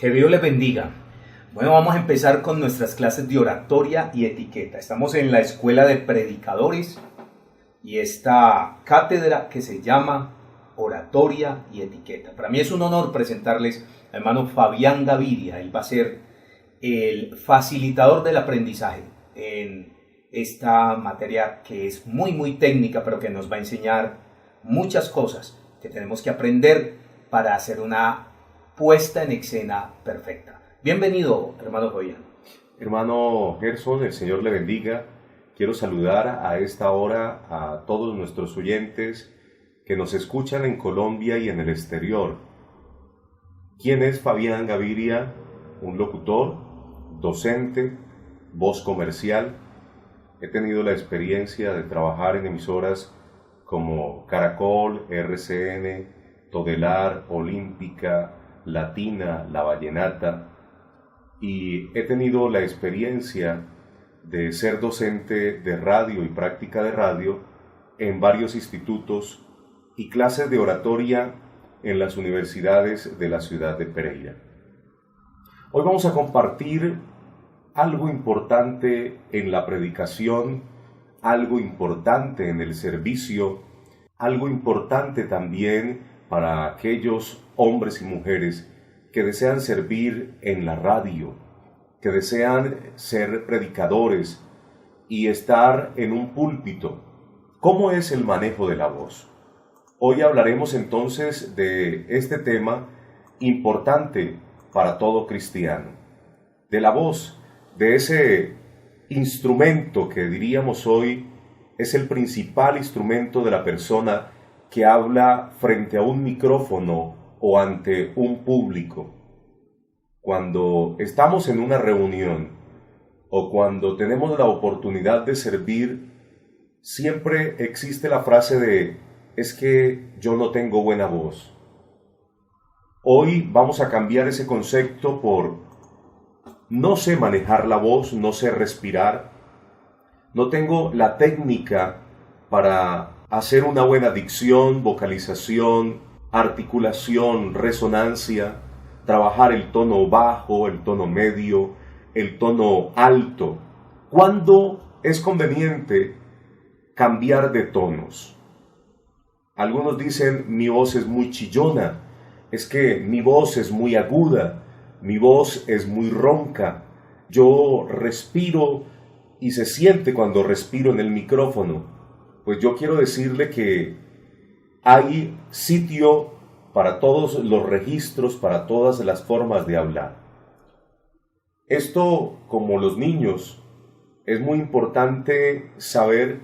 Que Dios les bendiga. Bueno, vamos a empezar con nuestras clases de oratoria y etiqueta. Estamos en la Escuela de Predicadores y esta cátedra que se llama Oratoria y Etiqueta. Para mí es un honor presentarles al hermano Fabián Gaviria. Él va a ser el facilitador del aprendizaje en esta materia que es muy técnica, pero que nos va a enseñar muchas cosas que tenemos que aprender para hacer una puesta en escena perfecta. Bienvenido, hermano Fabián. Hermano Gerson, el Señor le bendiga. Quiero saludar a esta hora a todos nuestros oyentes que nos escuchan en Colombia y en el exterior. ¿Quién es Fabián Gaviria? Un locutor, docente, voz comercial. He tenido la experiencia de trabajar en emisoras como Caracol, RCN, Todelar, Olímpica, Latina, La Vallenata, y he tenido la experiencia de ser docente de radio y práctica de radio en varios institutos y clases de oratoria en las universidades de la ciudad de Pereira. Hoy vamos a compartir algo importante en la predicación, algo importante en el servicio, algo importante también para aquellos hombres y mujeres que desean servir en la radio, que desean ser predicadores y estar en un púlpito. ¿Cómo es el manejo de la voz? Hoy hablaremos entonces de este tema importante para todo cristiano, de la voz, de ese instrumento que diríamos hoy es el principal instrumento de la persona que habla frente a un micrófono o ante un público. Cuando estamos en una reunión o cuando tenemos la oportunidad de servir, siempre existe la frase de es que yo no tengo buena voz. Hoy vamos a cambiar ese concepto por no sé manejar la voz, no sé respirar, no tengo la técnica para hacer una buena dicción, vocalización, articulación, resonancia, trabajar el tono bajo, el tono medio, el tono alto. ¿Cuándo es conveniente cambiar de tonos? Algunos dicen, mi voz es muy chillona, es que mi voz es muy aguda, mi voz es muy ronca, yo respiro y se siente cuando respiro en el micrófono. Pues yo quiero decirle que hay sitio para todos los registros, para todas las formas de hablar. Esto, como los niños, es muy importante saber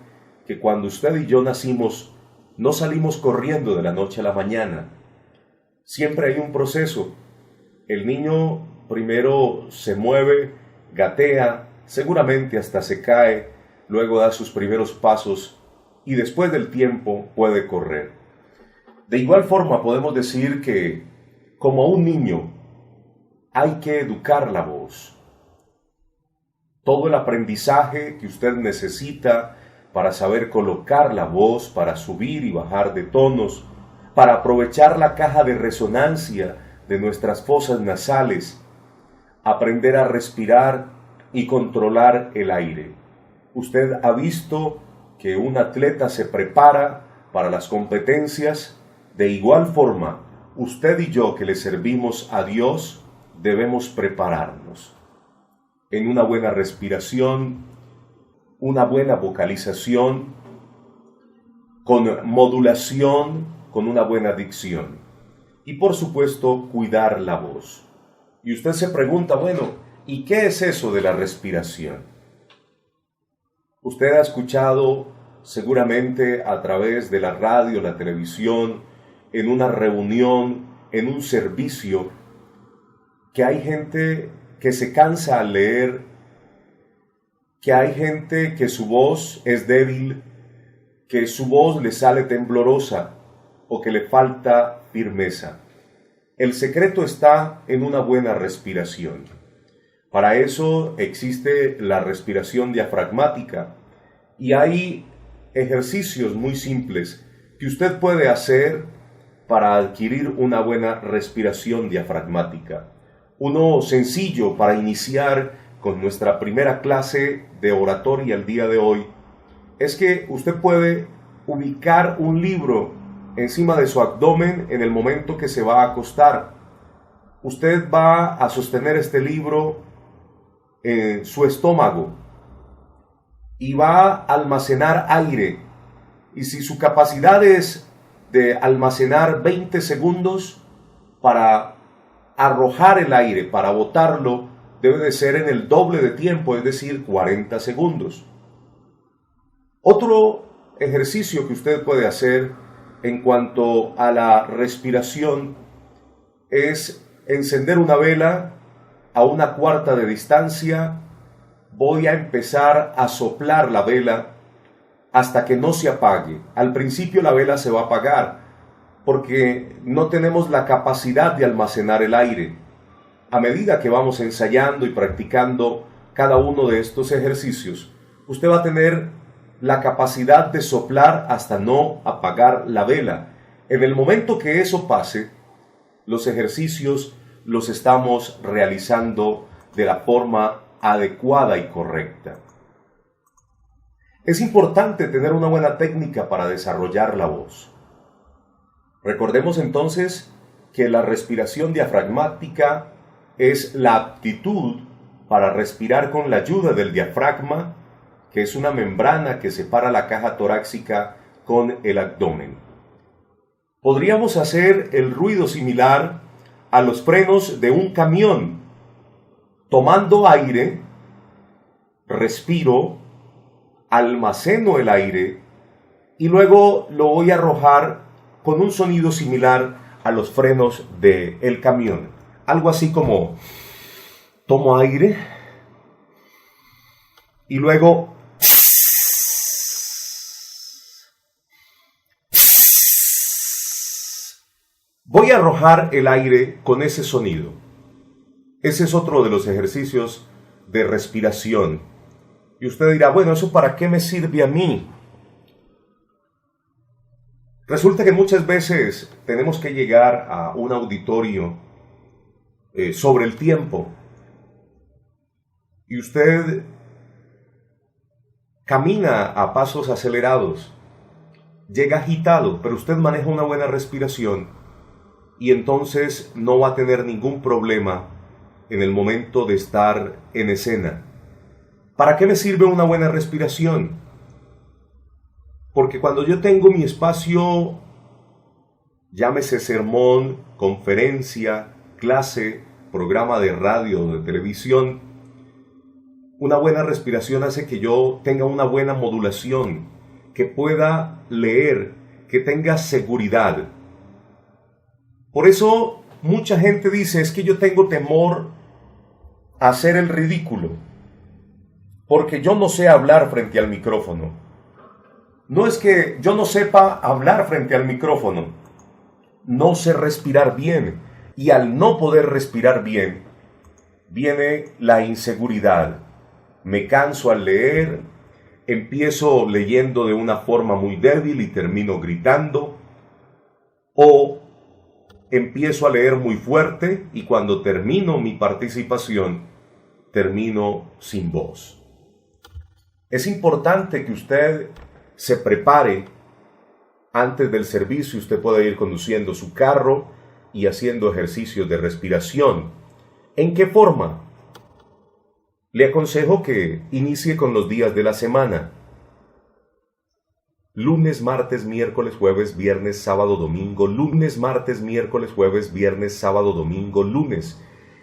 que cuando usted y yo nacimos, no salimos corriendo de la noche a la mañana. Siempre hay un proceso. El niño primero se mueve, gatea, seguramente hasta se cae, luego da sus primeros pasos y después del tiempo puede correr. De igual forma podemos decir que, como a un niño, hay que educar la voz. Todo el aprendizaje que usted necesita para saber colocar la voz, para subir y bajar de tonos, para aprovechar la caja de resonancia de nuestras fosas nasales, aprender a respirar y controlar el aire. Usted ha visto que un atleta se prepara para las competencias. De igual forma, usted y yo que le servimos a Dios debemos prepararnos en una buena respiración, una buena vocalización, con modulación, con una buena dicción y por supuesto cuidar la voz. Y usted se pregunta, bueno, ¿y qué es eso de la respiración? Usted ha escuchado seguramente a través de la radio, la televisión, en una reunión, en un servicio, que hay gente que se cansa al leer, que hay gente que su voz es débil, que su voz le sale temblorosa o que le falta firmeza. El secreto está en una buena respiración. Para eso existe la respiración diafragmática y hay ejercicios muy simples que usted puede hacer para adquirir una buena respiración diafragmática. Uno sencillo para iniciar con nuestra primera clase de oratoria el día de hoy es que usted puede ubicar un libro encima de su abdomen en el momento que se va a acostar. Usted va a sostener este libro en su estómago y va a almacenar aire. Y si su capacidad es de almacenar 20 segundos, para arrojar el aire, para botarlo, debe de ser en el doble de tiempo, es decir, 40 segundos. Otro ejercicio que usted puede hacer en cuanto a la respiración es encender una vela a 1/4 de distancia. Voy a empezar a soplar la vela hasta que no se apague. Al principio la vela se va a apagar porque no tenemos la capacidad de almacenar el aire. A medida que vamos ensayando y practicando cada uno de estos ejercicios, usted va a tener la capacidad de soplar hasta no apagar la vela. En el momento que eso pase, los ejercicios los estamos realizando de la forma adecuada y correcta. Es importante tener una buena técnica para desarrollar la voz. Recordemos entonces que la respiración diafragmática es la aptitud para respirar con la ayuda del diafragma, que es una membrana que separa la caja torácica con el abdomen. Podríamos hacer el ruido similar a los frenos de un camión. Tomando aire, respiro, almaceno el aire y luego lo voy a arrojar con un sonido similar a los frenos del camión. Algo así como tomo aire y luego voy a arrojar el aire con ese sonido. Ese es otro de los ejercicios de respiración. Y usted dirá, bueno, ¿eso para qué me sirve a mí? Resulta que muchas veces tenemos que llegar a un auditorio sobre el tiempo. Y usted camina a pasos acelerados, llega agitado, pero usted maneja una buena respiración y entonces no va a tener ningún problema en el momento de estar en escena. ¿Para qué me sirve una buena respiración? Porque cuando yo tengo mi espacio, llámese sermón, conferencia, clase, programa de radio o de televisión, una buena respiración hace que yo tenga una buena modulación, que pueda leer, que tenga seguridad. Por eso mucha gente dice, es que yo tengo temor a hacer el ridículo, porque yo no sé hablar frente al micrófono. No es que yo no sepa hablar frente al micrófono, no sé respirar bien, y al no poder respirar bien, viene la inseguridad. Me canso al leer, empiezo leyendo de una forma muy débil y termino gritando, o empiezo a leer muy fuerte y cuando termino mi participación, termino sin voz. Es importante que usted se prepare antes del servicio. Usted puede ir conduciendo su carro y haciendo ejercicios de respiración. ¿En qué forma? Le aconsejo que inicie con los días de la semana. Lunes, martes, miércoles, jueves, viernes, sábado, domingo, lunes, martes, miércoles, jueves, viernes, sábado, domingo, lunes.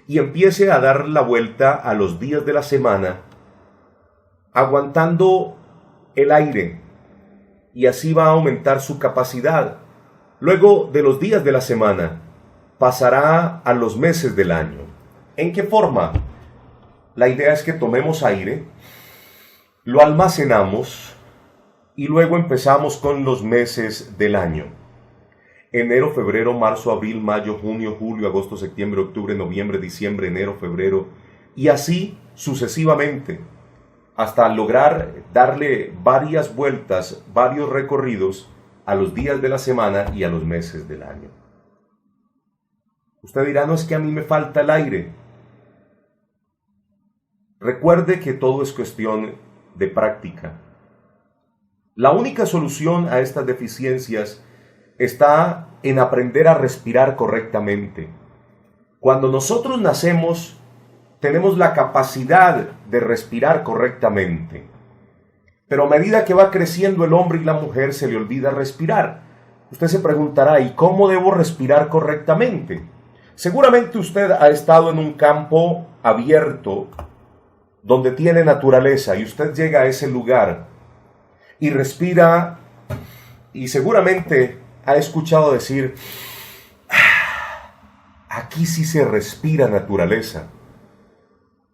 Y empiece a dar la vuelta a los días de la semana, aguantando el aire, y así va a aumentar su capacidad. Luego de los días de la semana, pasará a los meses del año. ¿En qué forma? La idea es que tomemos aire, lo almacenamos y luego empezamos con los meses del año. Enero, febrero, marzo, abril, mayo, junio, julio, agosto, septiembre, octubre, noviembre, diciembre, enero, febrero, y así sucesivamente, hasta lograr darle varias vueltas, varios recorridos a los días de la semana y a los meses del año. Usted dirá, no es que a mí me falta el aire. Recuerde que todo es cuestión de práctica. La única solución a estas deficiencias está en aprender a respirar correctamente. Cuando nosotros nacemos, tenemos la capacidad de respirar correctamente. Pero a medida que va creciendo el hombre y la mujer, se le olvida respirar. Usted se preguntará, ¿y cómo debo respirar correctamente? Seguramente usted ha estado en un campo abierto donde tiene naturaleza y usted llega a ese lugar y respira y seguramente ha escuchado decir, aquí sí se respira naturaleza.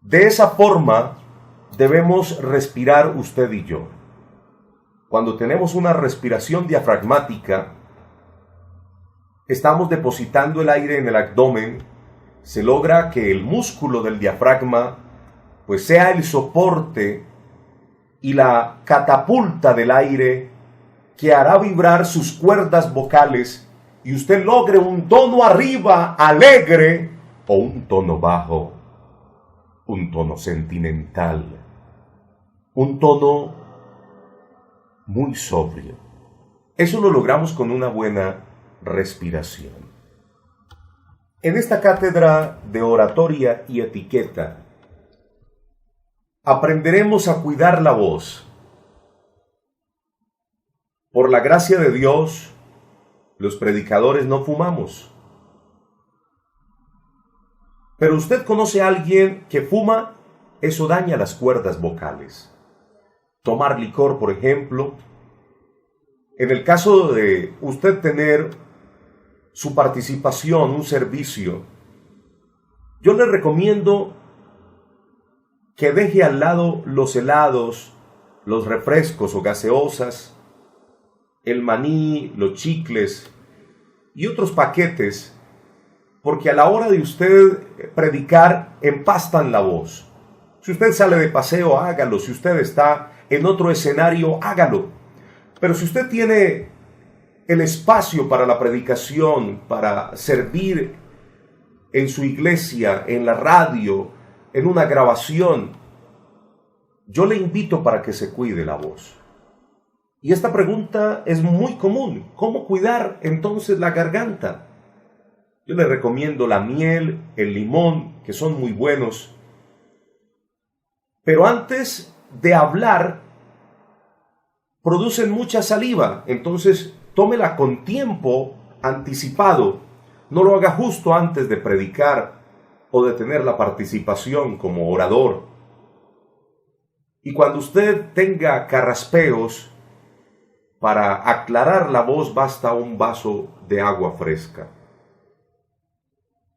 De esa forma debemos respirar usted y yo. Cuando tenemos una respiración diafragmática, estamos depositando el aire en el abdomen, se logra que el músculo del diafragma pues sea el soporte y la catapulta del aire que hará vibrar sus cuerdas vocales y usted logre un tono arriba alegre o un tono bajo, un tono sentimental, un tono muy sobrio. Eso lo logramos con una buena respiración. En esta cátedra de oratoria y etiqueta aprenderemos a cuidar la voz. Por la gracia de Dios, los predicadores no fumamos. Pero usted conoce a alguien que fuma, eso daña las cuerdas vocales. Tomar licor, por ejemplo. En el caso de usted tener su participación, un servicio, yo le recomiendo que deje al lado los helados, los refrescos o gaseosas, el maní, los chicles y otros paquetes, porque a la hora de usted predicar empastan la voz. Si usted sale de paseo, hágalo. Si usted está en otro escenario, hágalo. Pero si usted tiene el espacio para la predicación, para servir en su iglesia, en la radio, en una grabación, yo le invito para que se cuide la voz. Y esta pregunta es muy común. ¿Cómo cuidar entonces la garganta? Yo le recomiendo la miel, el limón, que son muy buenos. Pero antes de hablar, producen mucha saliva. Entonces, tómela con tiempo anticipado. No lo haga justo antes de predicar o de tener la participación como orador. Y cuando usted tenga carraspeos, para aclarar la voz basta un vaso de agua fresca.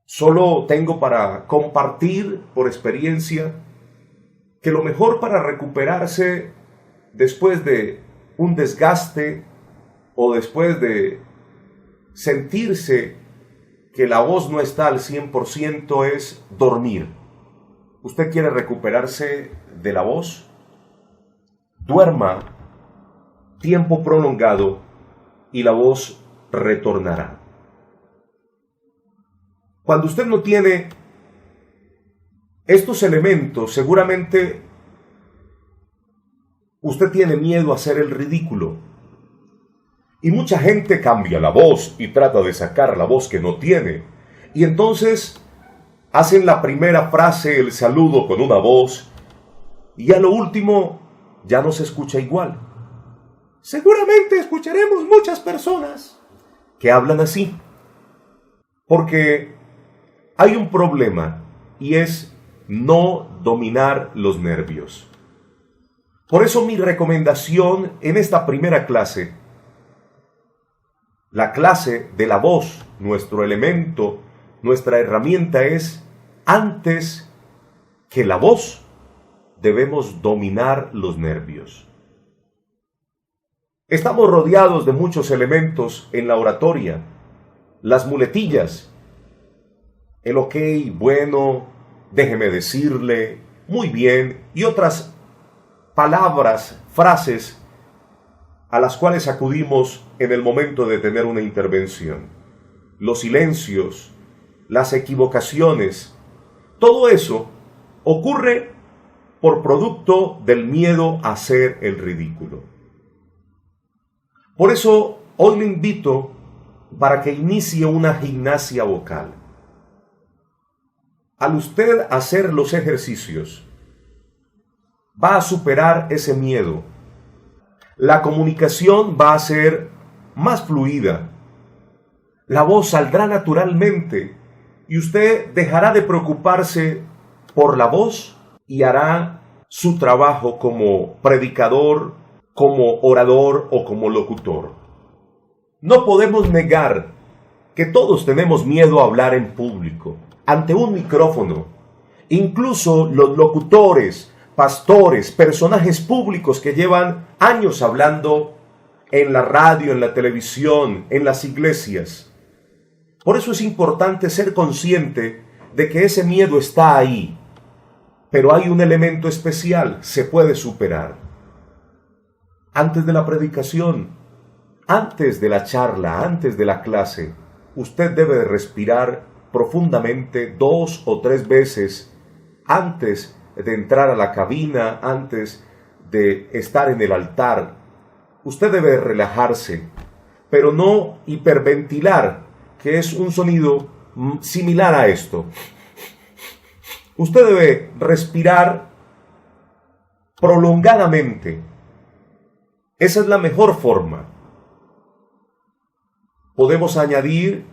Solo tengo para compartir por experiencia que lo mejor para recuperarse después de un desgaste o después de sentirse que la voz no está al 100% es dormir. ¿Usted quiere recuperarse de la voz? Duerma tiempo prolongado y la voz retornará. Cuando usted no tiene estos elementos, seguramente usted tiene miedo a hacer el ridículo. Y mucha gente cambia la voz y trata de sacar la voz que no tiene. Y entonces hacen la primera frase, el saludo con una voz, y a lo último ya no se escucha igual. Seguramente escucharemos muchas personas que hablan así, porque hay un problema y es no dominar los nervios. Por eso mi recomendación en esta primera clase, la clase de la voz, nuestro elemento, nuestra herramienta es, antes que la voz, debemos dominar los nervios. Estamos rodeados de muchos elementos en la oratoria, las muletillas, el ok, bueno, déjeme decirle, muy bien, y otras palabras, frases a las cuales acudimos en el momento de tener una intervención. Los silencios, las equivocaciones, todo eso ocurre por producto del miedo a hacer el ridículo. Por eso hoy le invito para que inicie una gimnasia vocal. Al usted hacer los ejercicios, va a superar ese miedo. La comunicación va a ser más fluida. La voz saldrá naturalmente y usted dejará de preocuparse por la voz y hará su trabajo como predicador, como orador o como locutor. No podemos negar que todos tenemos miedo a hablar en público, ante un micrófono. Incluso los locutores, pastores, personajes públicos que llevan años hablando en la radio, en la televisión, en las iglesias. Por eso es importante ser consciente de que ese miedo está ahí. Pero hay un elemento especial, se puede superar. Antes de la predicación, antes de la charla, antes de la clase, usted debe de respirar profundamente 2 o 3 veces antes de entrar a la cabina, antes de estar en el altar. Usted debe relajarse, pero no hiperventilar, que es un sonido similar a esto. Usted debe respirar prolongadamente. Esa es la mejor forma. Podemos añadir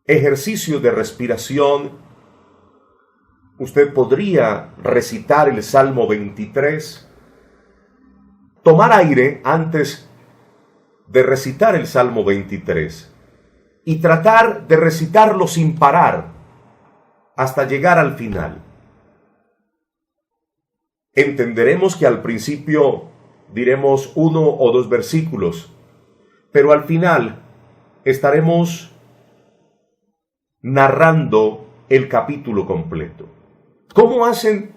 ejercicios de respiración. Usted podría recitar el Salmo 23, tomar aire antes de recitar el Salmo 23 y tratar de recitarlo sin parar hasta llegar al final. Entenderemos que al principio diremos 1 o 2 versículos, pero al final estaremos narrando el capítulo completo. ¿Cómo hacen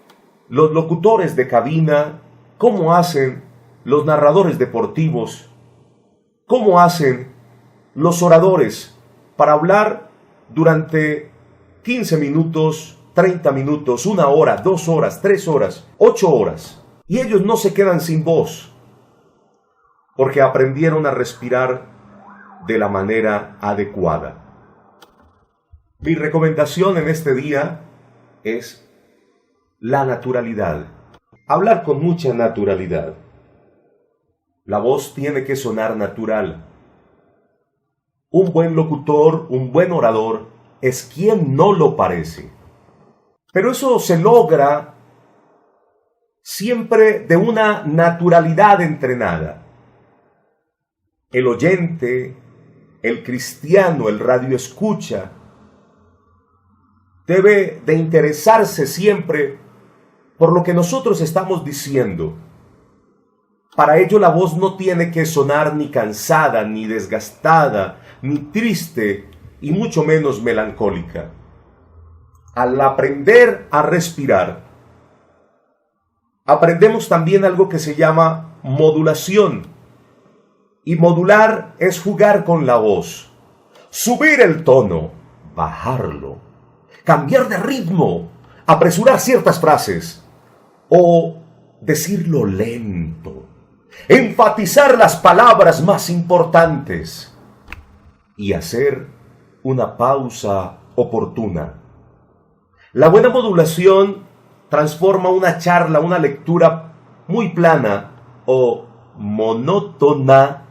los locutores de cabina? ¿Cómo hacen los narradores deportivos? ¿Cómo hacen los oradores para hablar durante 15 minutos, 30 minutos, 1 hora, 2 horas, 3 horas, 8 horas? Y ellos no se quedan sin voz, porque aprendieron a respirar de la manera adecuada. Mi recomendación en este día es la naturalidad. Hablar con mucha naturalidad. La voz tiene que sonar natural. Un buen locutor, un buen orador, es quien no lo parece. Pero eso se logra siempre de una naturalidad entrenada. El oyente, el cristiano, el radioescucha, debe de interesarse siempre por lo que nosotros estamos diciendo. Para ello la voz no tiene que sonar ni cansada, ni desgastada, ni triste, y mucho menos melancólica. Al aprender a respirar, aprendemos también algo que se llama modulación. Y modular es jugar con la voz, subir el tono, bajarlo, cambiar de ritmo, apresurar ciertas frases o decirlo lento, enfatizar las palabras más importantes y hacer una pausa oportuna. La buena modulación transforma una charla, una lectura muy plana o monótona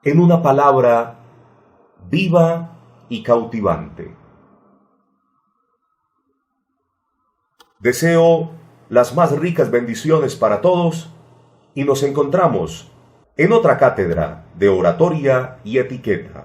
en una palabra viva y cautivante. Deseo las más ricas bendiciones para todos y nos encontramos en otra cátedra de oratoria y etiqueta.